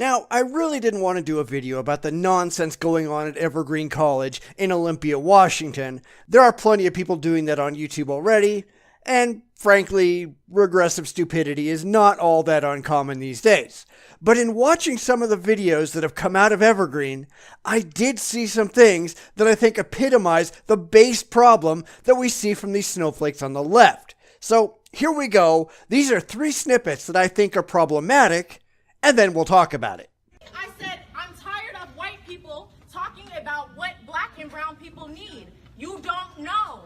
Now, I really didn't want to do a video about the nonsense going on at Evergreen College in Olympia, Washington. There are plenty of people doing that on YouTube already, and frankly, regressive stupidity is not all that uncommon these days. But in watching some of the videos that have come out of Evergreen, I did see some things that I think epitomize the base problem that we see from these snowflakes on the left. So here we go. These are 3 snippets that I think are problematic, and then we'll talk about it. I said, I'm tired of white people talking about what black and brown people need. You don't know.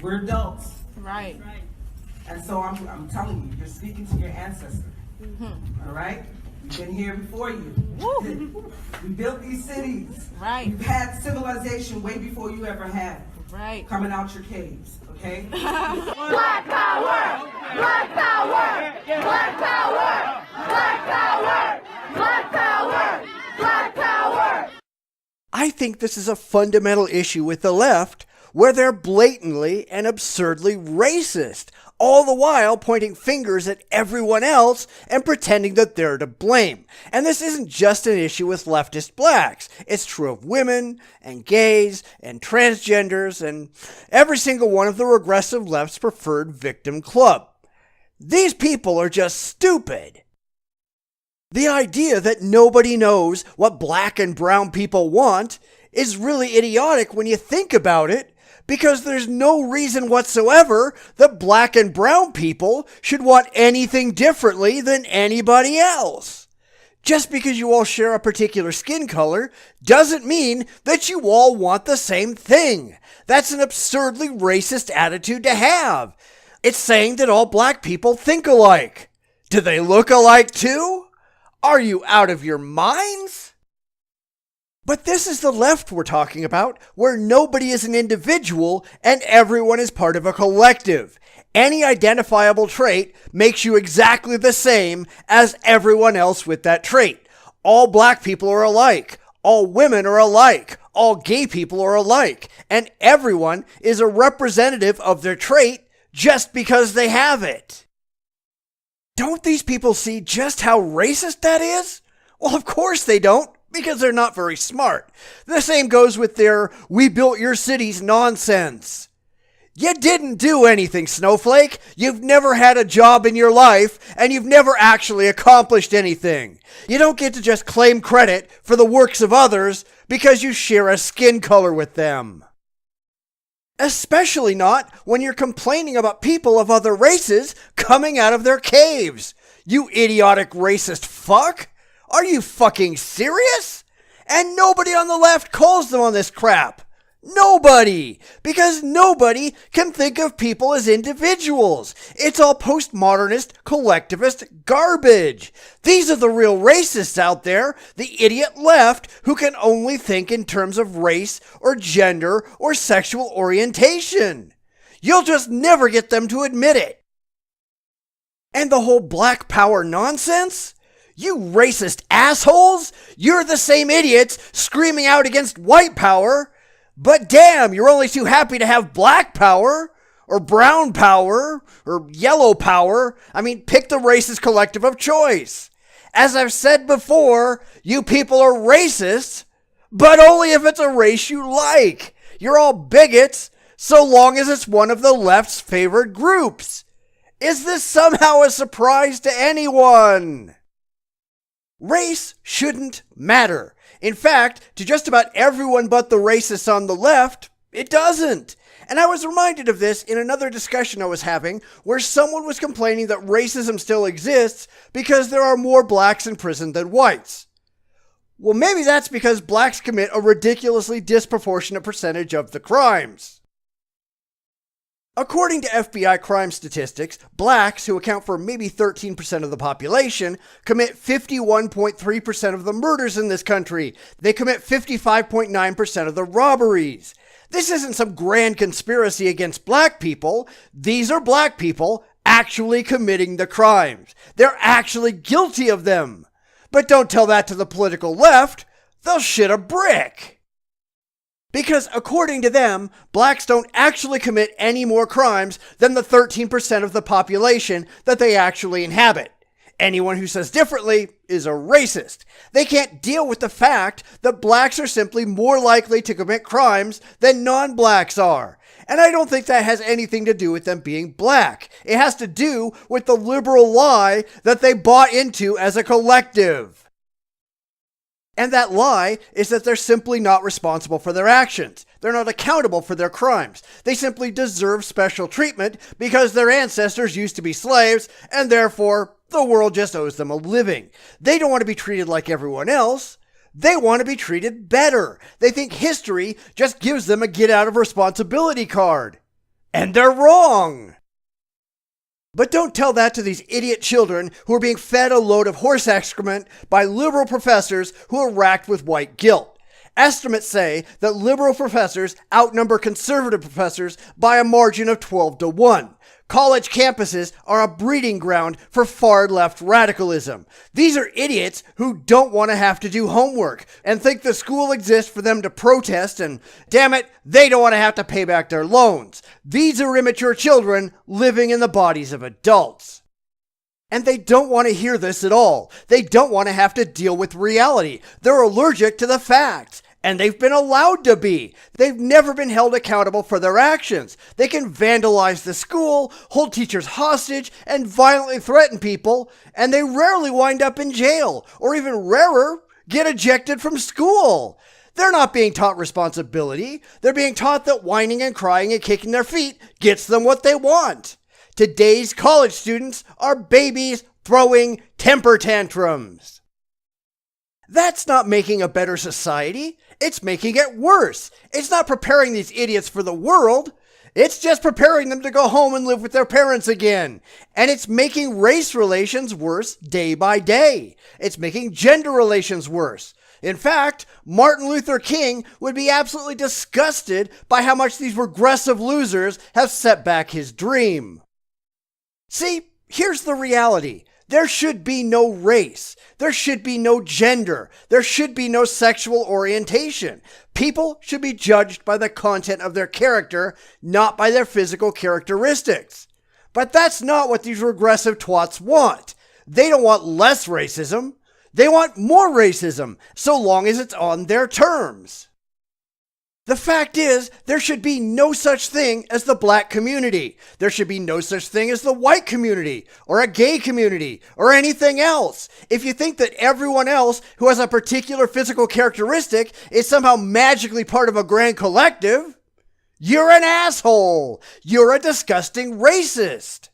We're adults. Right. And so I'm telling you, you're speaking to your ancestors. All right? We've been here before you. We built these cities. Right. We've had civilization way before you ever had. Right. Coming out your caves, okay? Black power! Black power! Black power! Black power! Black power! Black power! I think this is a fundamental issue with the left, where they're blatantly and absurdly racist, all the while pointing fingers at everyone else and pretending that they're to blame. And this isn't just an issue with leftist blacks. It's true of women and gays and transgenders and every single one of the regressive left's preferred victim club. These people are just stupid. The idea that nobody knows what black and brown people want is really idiotic when you think about it, because there's no reason whatsoever that black and brown people should want anything differently than anybody else. Just because you all share a particular skin color doesn't mean that you all want the same thing. That's an absurdly racist attitude to have. It's saying that all black people think alike. Do they look alike too? Are you out of your minds? But this is the left we're talking about, where nobody is an individual and everyone is part of a collective. Any identifiable trait makes you exactly the same as everyone else with that trait. All black people are alike. All women are alike. All gay people are alike. And everyone is a representative of their trait just because they have it. Don't these people see just how racist that is? Well, of course they don't, because they're not very smart. The same goes with their "we built your cities" nonsense. You didn't do anything, Snowflake. You've never had a job in your life, and you've never actually accomplished anything. You don't get to just claim credit for the works of others because you share a skin color with them. Especially not when you're complaining about people of other races coming out of their caves. You idiotic racist fuck! Are you fucking serious? And nobody on the left calls them on this crap. Nobody! Because nobody can think of people as individuals. It's all postmodernist, collectivist garbage. These are the real racists out there, the idiot left who can only think in terms of race or gender or sexual orientation. You'll just never get them to admit it. And the whole black power nonsense? You racist assholes! You're the same idiots screaming out against white power, but damn, you're only too happy to have black power, or brown power, or yellow power. I mean, pick the racist collective of choice. As I've said before, you people are racist, but only if it's a race you like. You're all bigots, so long as it's one of the left's favored groups. Is this somehow a surprise to anyone? Race shouldn't matter. In fact, to just about everyone but the racists on the left, it doesn't. And I was reminded of this in another discussion I was having, where someone was complaining that racism still exists because there are more blacks in prison than whites. Well, maybe that's because blacks commit a ridiculously disproportionate percentage of the crimes. According to FBI crime statistics, blacks, who account for maybe 13% of the population, commit 51.3% of the murders in this country. They commit 55.9% of the robberies. This isn't some grand conspiracy against black people. These are black people actually committing the crimes. They're actually guilty of them. But don't tell that to the political left. They'll shit a brick. Because according to them, blacks don't actually commit any more crimes than the 13% of the population that they actually inhabit. Anyone who says differently is a racist. They can't deal with the fact that blacks are simply more likely to commit crimes than non-blacks are. And I don't think that has anything to do with them being black. It has to do with the liberal lie that they bought into as a collective. And that lie is that they're simply not responsible for their actions. They're not accountable for their crimes. They simply deserve special treatment because their ancestors used to be slaves, and therefore the world just owes them a living. They don't want to be treated like everyone else. They want to be treated better. They think history just gives them a get out of responsibility card. And they're wrong. But don't tell that to these idiot children who are being fed a load of horse excrement by liberal professors who are racked with white guilt. Estimates say that liberal professors outnumber conservative professors by a margin of 12-1. College campuses are a breeding ground for far-left radicalism. These are idiots who don't want to have to do homework and think the school exists for them to protest, and damn it, they don't want to have to pay back their loans. These are immature children living in the bodies of adults. And they don't want to hear this at all. They don't want to have to deal with reality. They're allergic to the facts. And they've been allowed to be. They've never been held accountable for their actions. They can vandalize the school, hold teachers hostage, and violently threaten people, and they rarely wind up in jail, or even rarer, get ejected from school. They're not being taught responsibility. They're being taught that whining and crying and kicking their feet gets them what they want. Today's college students are babies throwing temper tantrums. That's not making a better society. It's making it worse. It's not preparing these idiots for the world. It's just preparing them to go home and live with their parents again. And it's making race relations worse day by day. It's making gender relations worse. In fact, Martin Luther King would be absolutely disgusted by how much these regressive losers have set back his dream. See, here's the reality. There should be no race. There should be no gender. There should be no sexual orientation. People should be judged by the content of their character, not by their physical characteristics. But that's not what these regressive twats want. They don't want less racism. They want more racism, so long as it's on their terms. The fact is, there should be no such thing as the black community. There should be no such thing as the white community, or a gay community, or anything else. If you think that everyone else who has a particular physical characteristic is somehow magically part of a grand collective, you're an asshole. You're a disgusting racist.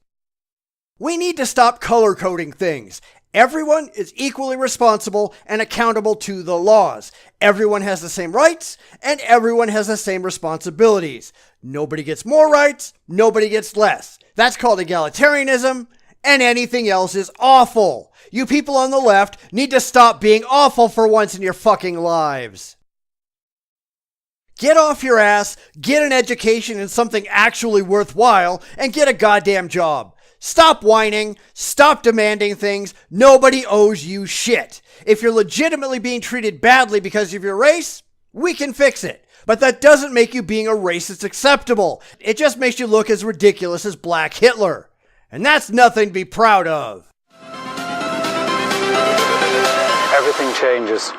We need to stop color coding things. Everyone is equally responsible and accountable to the laws. Everyone has the same rights, and everyone has the same responsibilities. Nobody gets more rights, nobody gets less. That's called egalitarianism, and anything else is awful. You people on the left need to stop being awful for once in your fucking lives. Get off your ass, get an education in something actually worthwhile, and get a goddamn job. Stop whining, stop demanding things. Nobody owes you shit. If you're legitimately being treated badly because of your race, we can fix it. But that doesn't make you being a racist acceptable. It just makes you look as ridiculous as Black Hitler. And that's nothing to be proud of. Everything changes.